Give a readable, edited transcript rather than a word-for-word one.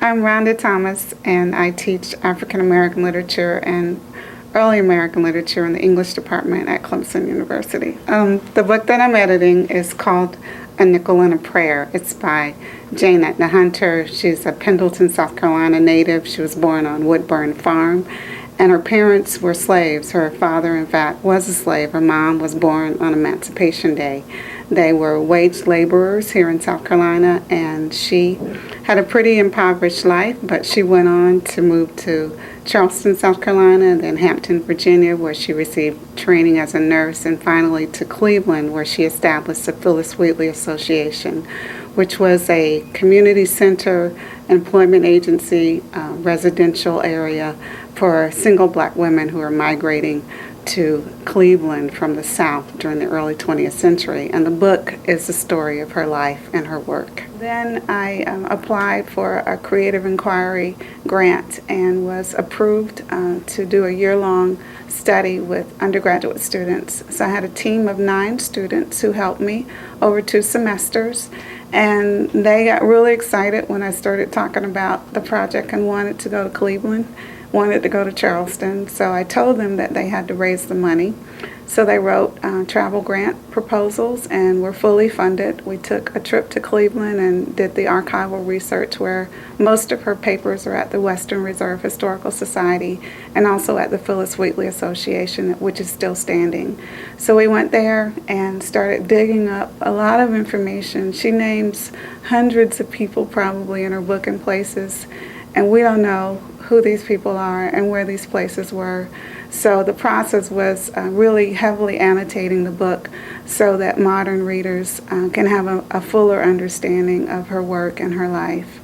I'm Rhondda Thomas, and I teach African American literature and early American literature in the English department at Clemson University. The book that I'm editing is called A Nickel and a Prayer. It's by Jane Etna Hunter. She's a Pendleton, South Carolina native. She was born on Woodburn Farm, and her parents were slaves. Her father, in fact, was a slave. Her mom was born on Emancipation Day. They were wage laborers here in South Carolina, and she had a pretty impoverished life, but she went on to move to Charleston, South Carolina, and then Hampton, Virginia, where she received training as a nurse, and finally to Cleveland, where she established the Phyllis Wheatley Association, which was a community center, employment agency, residential area for single black women who are migrating to Cleveland from the South during the early 20th century. And the book is the story of her life and her work. Then I applied for a creative inquiry grant and was approved to do a year-long study with undergraduate students. So I had a team of 9 students who helped me over 2 semesters. And they got really excited when I started talking about the project and wanted to go to Cleveland, wanted to go to Charleston. So I told them that they had to raise the money. So they wrote travel grant proposals and were fully funded. We took a trip to Cleveland and did the archival research, where most of her papers are at the Western Reserve Historical Society and also at the Phyllis Wheatley Association, which is still standing. So we went there and started digging up a lot of information. She names hundreds of people probably in her book and places, and we don't know who these people are and where these places were. So the process was really heavily annotating the book so that modern readers can have a fuller understanding of her work and her life.